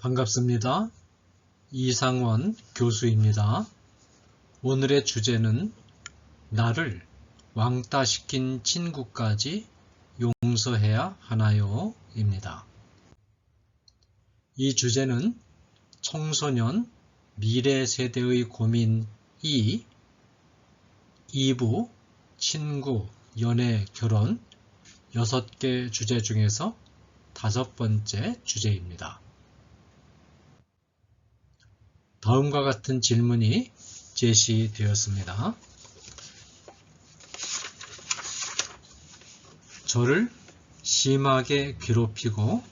반갑습니다. 이상원 교수입니다. 오늘의 주제는 나를 왕따시킨 친구까지 용서해야 하나요? 입니다. 이 주제는 청소년 미래 세대의 고민 2부 친구, 연애, 결혼 6개 주제 중에서 5번째 주제입니다. 다음과 같은 질문이 제시되었습니다. 저를 심하게 괴롭히고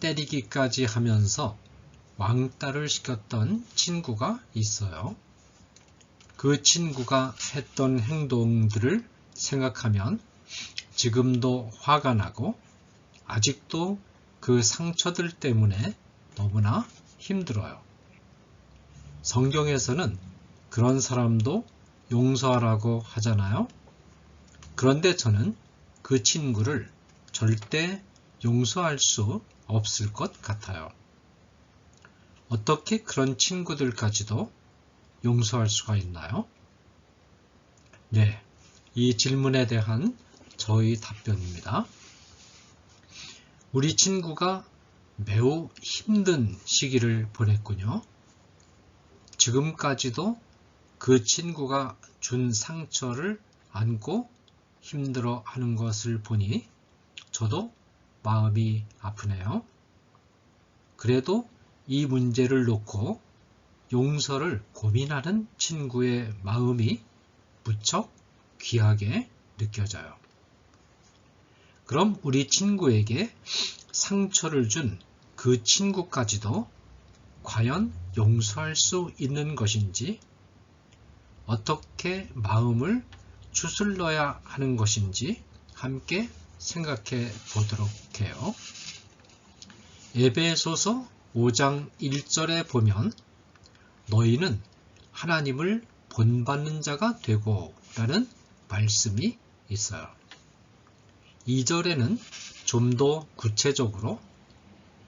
때리기까지 하면서 왕따를 시켰던 친구가 있어요. 그 친구가 했던 행동들을 생각하면 지금도 화가 나고 아직도 그 상처들 때문에 너무나 힘들어요. 성경에서는 그런 사람도 용서하라고 하잖아요. 그런데 저는 그 친구를 절대 용서할 수 없을 것 같아요. 어떻게 그런 친구들까지도 용서할 수가 있나요? 네, 이 질문에 대한 저의 답변입니다. 우리 친구가 매우 힘든 시기를 보냈군요. 지금까지도 그 친구가 준 상처를 안고 힘들어하는 것을 보니 저도 마음이 아프네요. 그래도 이 문제를 놓고 용서를 고민하는 친구의 마음이 무척 귀하게 느껴져요. 그럼 우리 친구에게 상처를 준 그 친구까지도 과연 용서할 수 있는 것인지, 어떻게 마음을 추스러야 하는 것인지 함께 생각해 보도록 해요. 에베소서 5장 1절에 보면 너희는 하나님을 본받는 자가 되고 라는 말씀이 있어요. 2절에는 좀 더 구체적으로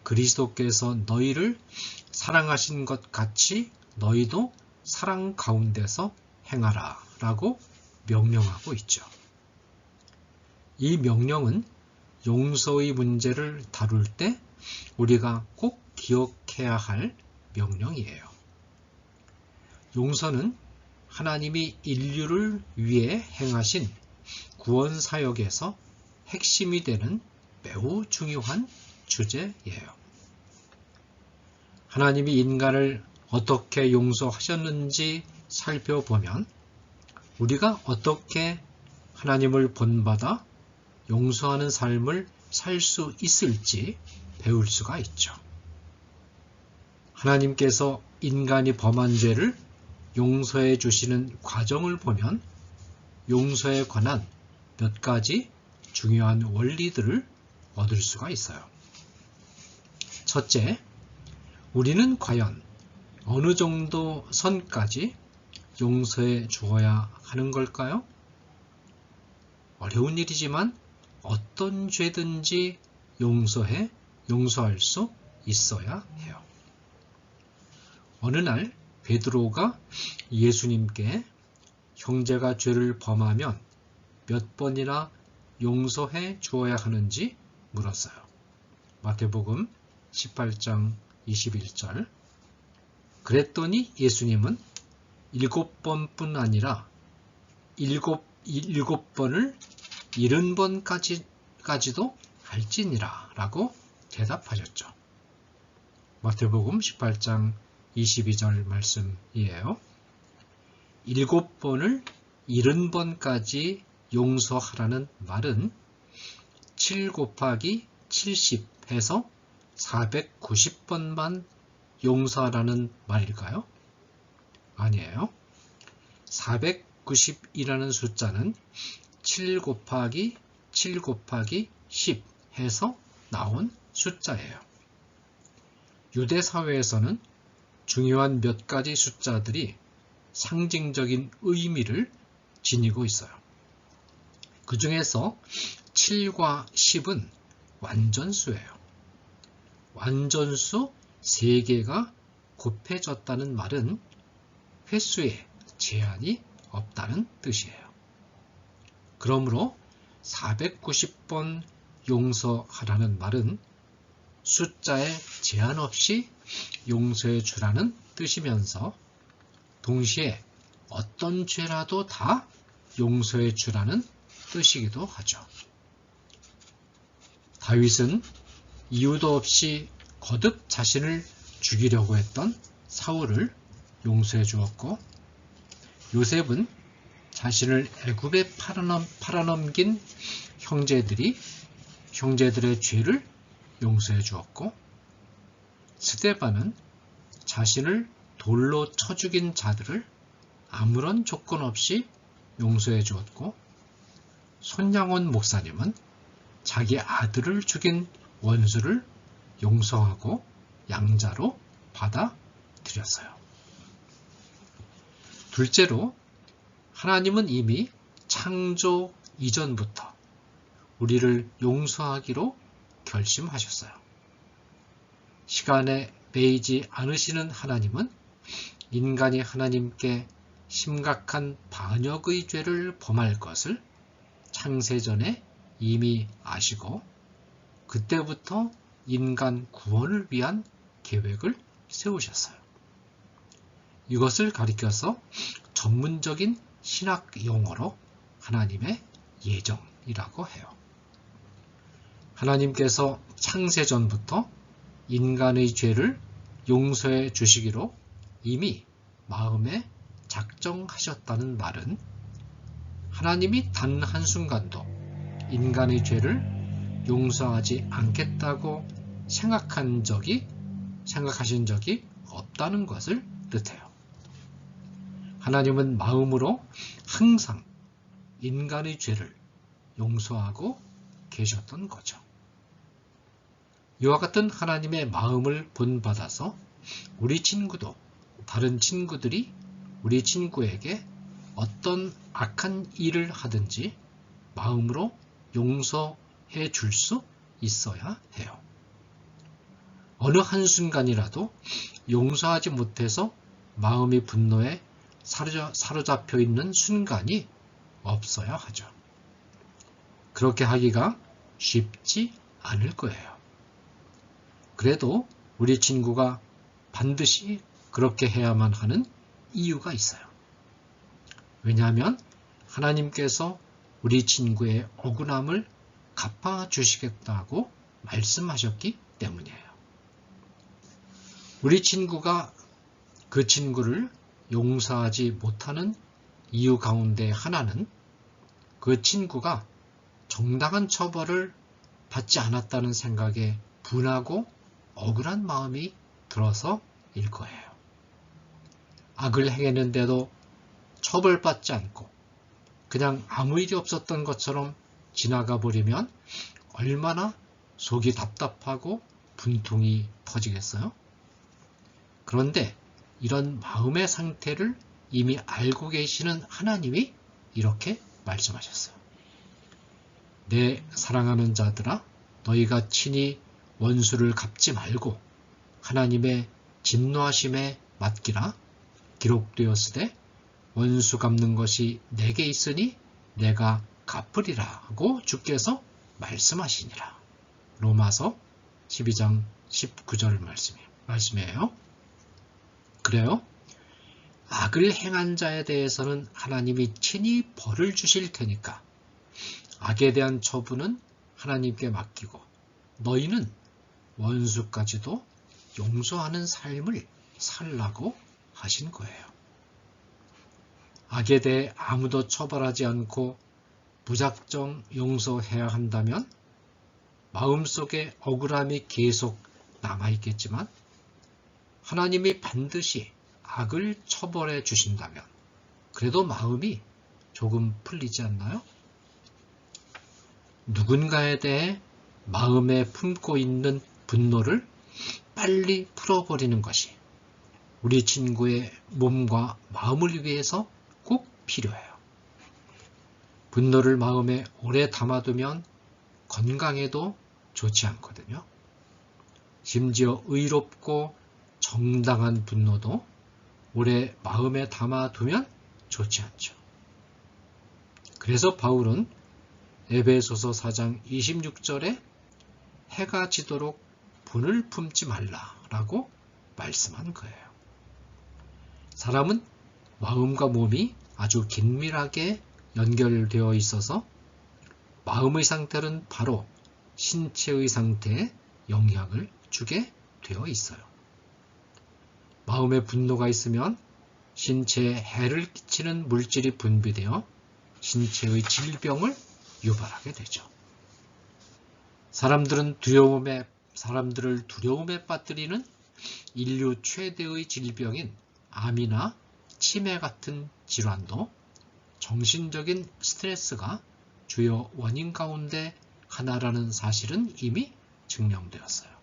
그리스도께서 너희를 사랑하신 것 같이 너희도 사랑 가운데서 행하라 라고 명령하고 있죠. 이 명령은 용서의 문제를 다룰 때 우리가 꼭 기억해야 할 명령이에요. 용서는 하나님이 인류를 위해 행하신 구원 사역에서 핵심이 되는 매우 중요한 주제예요. 하나님이 인간을 어떻게 용서하셨는지 살펴보면 우리가 어떻게 하나님을 본받아 용서하는 삶을 살 수 있을지 배울 수가 있죠. 하나님께서 인간이 범한 죄를 용서해 주시는 과정을 보면 용서에 관한 몇 가지 중요한 원리들을 얻을 수가 있어요. 첫째, 우리는 과연 어느 정도 선까지 용서해 주어야 하는 걸까요? 어려운 일이지만 어떤 죄든지 용서할 수 있어야 해요. 어느 날 베드로가 예수님께 형제가 죄를 범하면 몇 번이나 용서해 주어야 하는지 물었어요. 마태복음 18장 21절. 그랬더니 예수님은 7번뿐 아니라 7번을 70번까지도 할지니라 라고 대답하셨죠. 마태복음 18장 22절 말씀이에요. 7번을 70번까지 용서하라는 말은 7 곱하기 70 해서 490번만 용서하라는 말일까요? 아니에요. 490이라는 숫자는 7 곱하기 7 곱하기 10 해서 나온 숫자예요. 유대 사회에서는 중요한 몇 가지 숫자들이 상징적인 의미를 지니고 있어요. 그 중에서 7과 10은 완전수예요. 완전수 세계가 곱해졌다는 말은 횟수에 제한이 없다는 뜻이에요. 그러므로 490번 용서하라는 말은 숫자에 제한 없이 용서해 주라는 뜻이면서 동시에 어떤 죄라도 다 용서해 주라는 뜻이기도 하죠. 다윗은 이유도 없이 거듭 자신을 죽이려고 했던 사울을 용서해 주었고, 요셉은 자신을 애굽에 팔아넘긴 형제들의 죄를 용서해 주었고, 스데반은 자신을 돌로 쳐 죽인 자들을 아무런 조건 없이 용서해 주었고, 손양원 목사님은 자기 아들을 죽인 원수를 용서하고 양자로 받아들였어요. 둘째로, 하나님은 이미 창조 이전부터 우리를 용서하기로 결심하셨어요. 시간에 매이지 않으시는 하나님은 인간이 하나님께 심각한 반역의 죄를 범할 것을 창세전에 이미 아시고, 그때부터 인간 구원을 위한 계획을 세우셨어요. 이것을 가리켜서 전문적인 신학 용어로 하나님의 예정이라고 해요. 하나님께서 창세전부터 인간의 죄를 용서해 주시기로 이미 마음에 작정하셨다는 말은 하나님이 단 한순간도 인간의 죄를 용서하지 않겠다고 생각하신 적이 없다는 것을 뜻해요. 하나님은 마음으로 항상 인간의 죄를 용서하고 계셨던 거죠. 이와 같은 하나님의 마음을 본받아서 우리 친구도 다른 친구들이 우리 친구에게 어떤 악한 일을 하든지 마음으로 용서해 줄 수 있어야 해요. 어느 한순간이라도 용서하지 못해서 마음이 분노에 사로잡혀 있는 순간이 없어야 하죠. 그렇게 하기가 쉽지 않을 거예요. 그래도 우리 친구가 반드시 그렇게 해야만 하는 이유가 있어요. 왜냐하면 하나님께서 우리 친구의 억울함을 갚아주시겠다고 말씀하셨기 때문이에요. 우리 친구가 그 친구를 용서하지 못하는 이유 가운데 하나는 그 친구가 정당한 처벌을 받지 않았다는 생각에 분하고 억울한 마음이 들어서일 거예요. 악을 행했는데도 처벌받지 않고 그냥 아무 일이 없었던 것처럼 지나가 버리면 얼마나 속이 답답하고 분통이 터지겠어요? 그런데 이런 마음의 상태를 이미 알고 계시는 하나님이 이렇게 말씀하셨어요. 내 사랑하는 자들아, 너희가 친히 원수를 갚지 말고 하나님의 진노하심에 맡기라. 기록되었으되 원수 갚는 것이 내게 있으니 내가 갚으리라 하고 주께서 말씀하시니라. 로마서 12장 19절 말씀이에요. 그래요? 악을 행한 자에 대해서는 하나님이 친히 벌을 주실 테니까 악에 대한 처분은 하나님께 맡기고 너희는 원수까지도 용서하는 삶을 살라고 하신 거예요. 악에 대해 아무도 처벌하지 않고 무작정 용서해야 한다면 마음속에 억울함이 계속 남아있겠지만 하나님이 반드시 악을 처벌해 주신다면 그래도 마음이 조금 풀리지 않나요? 누군가에 대해 마음에 품고 있는 분노를 빨리 풀어버리는 것이 우리 친구의 몸과 마음을 위해서 꼭 필요해요. 분노를 마음에 오래 담아두면 건강에도 좋지 않거든요. 심지어 의롭고 정당한 분노도 오래 마음에 담아두면 좋지 않죠. 그래서 바울은 에베소서 4장 26절에 해가 지도록 분을 품지 말라라고 말씀한 거예요. 사람은 마음과 몸이 아주 긴밀하게 연결되어 있어서 마음의 상태는 바로 신체의 상태에 영향을 주게 되어 있어요. 마음에 분노가 있으면 신체에 해를 끼치는 물질이 분비되어 신체의 질병을 유발하게 되죠. 사람들을 두려움에 빠뜨리는 인류 최대의 질병인 암이나 치매 같은 질환도 정신적인 스트레스가 주요 원인 가운데 하나라는 사실은 이미 증명되었어요.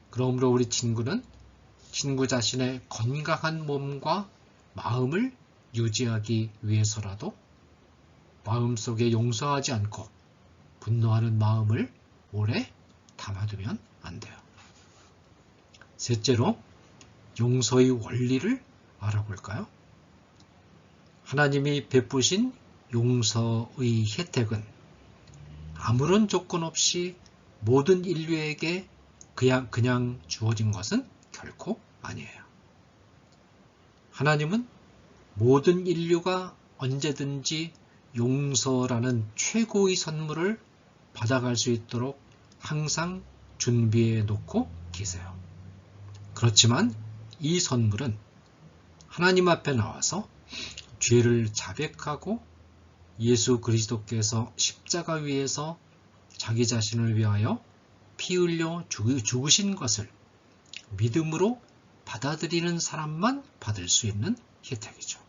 그러므로 우리 친구는 친구 자신의 건강한 몸과 마음을 유지하기 위해서라도 마음속에 용서하지 않고 분노하는 마음을 오래 담아두면 안 돼요. 셋째로 용서의 원리를 알아볼까요? 하나님이 베푸신 용서의 혜택은 아무런 조건 없이 모든 인류에게 그냥 주어진 것은 결코 아니에요. 하나님은 모든 인류가 언제든지 용서라는 최고의 선물을 받아갈 수 있도록 항상 준비해 놓고 계세요. 그렇지만 이 선물은 하나님 앞에 나와서 죄를 자백하고 예수 그리스도께서 십자가 위에서 자기 자신을 위하여 피 흘려 죽으신 것을 믿음으로 받아들이는 사람만 받을 수 있는 혜택이죠.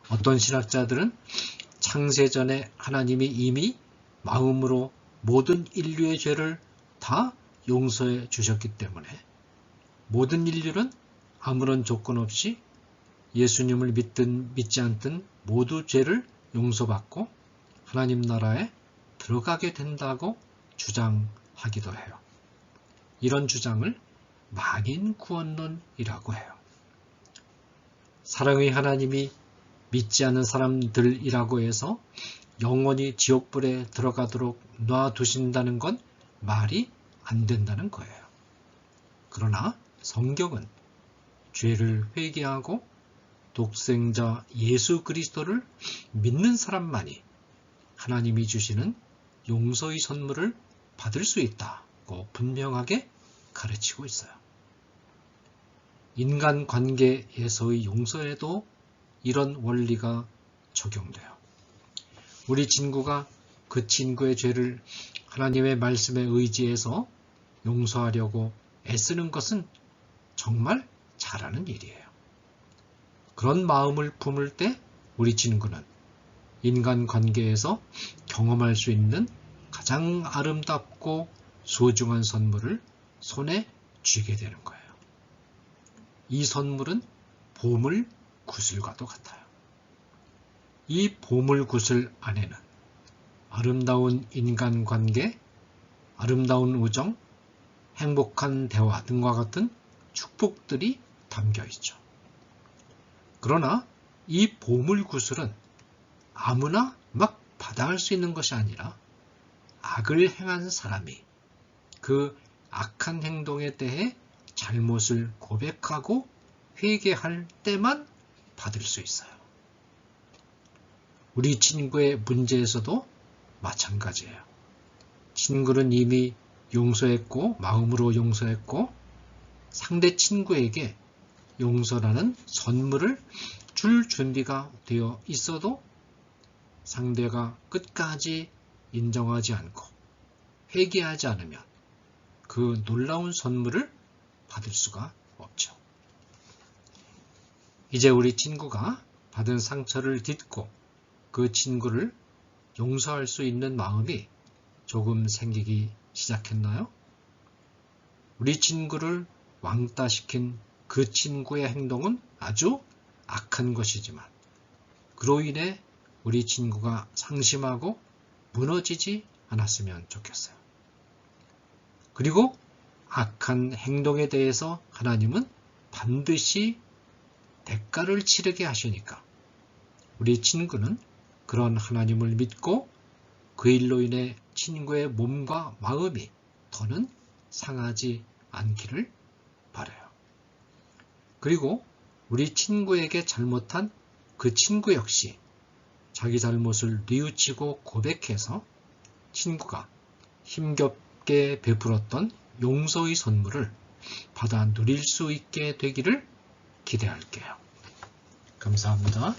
어떤 신학자들은 창세전에 하나님이 이미 마음으로 모든 인류의 죄를 다 용서해 주셨기 때문에 모든 인류는 아무런 조건 없이 예수님을 믿든 믿지 않든 모두 죄를 용서받고 하나님 나라에 들어가게 된다고 주장하기도 해요. 이런 주장을 만인구원론이라고 해요. 사랑의 하나님이 믿지 않는 사람들이라고 해서 영원히 지옥불에 들어가도록 놔두신다는 건 말이 안 된다는 거예요. 그러나 성경은 죄를 회개하고 독생자 예수 그리스도를 믿는 사람만이 하나님이 주시는 용서의 선물을 받을 수 있다고 분명하게 가르치고 있어요. 인간관계에서의 용서에도 이런 원리가 적용돼요. 우리 친구가 그 친구의 죄를 하나님의 말씀에 의지해서 용서하려고 애쓰는 것은 정말 잘하는 일이에요. 그런 마음을 품을 때 우리 친구는 인간관계에서 경험할 수 있는 가장 아름답고 소중한 선물을 손에 쥐게 되는 거예요. 이 선물은 보물 구슬과도 같아요. 이 보물 구슬 안에는 아름다운 인간관계, 아름다운 우정, 행복한 대화 등과 같은 축복들이 담겨 있죠. 그러나 이 보물 구슬은 아무나 막 받아갈 수 있는 것이 아니라 악을 행한 사람이 그 악한 행동에 대해 잘못을 고백하고 회개할 때만 받을 수 있어요. 우리 친구의 문제에서도 마찬가지예요. 친구는 이미 용서했고 마음으로 용서했고 상대 친구에게 용서라는 선물을 줄 준비가 되어 있어도 상대가 끝까지 인정하지 않고 회개하지 않으면 그 놀라운 선물을 받을 수가 없죠. 이제 우리 친구가 받은 상처를 딛고 그 친구를 용서할 수 있는 마음이 조금 생기기 시작했나요? 우리 친구를 왕따시킨 그 친구의 행동은 아주 악한 것이지만 그로 인해 우리 친구가 상심하고 무너지지 않았으면 좋겠어요. 그리고 악한 행동에 대해서 하나님은 반드시 대가를 치르게 하시니까 우리 친구는 그런 하나님을 믿고 그 일로 인해 친구의 몸과 마음이 더는 상하지 않기를 바라요. 그리고 우리 친구에게 잘못한 그 친구 역시 자기 잘못을 뉘우치고 고백해서 친구가 힘겹게 베풀었던 용서의 선물을 받아 누릴 수 있게 되기를 기대할게요. 감사합니다.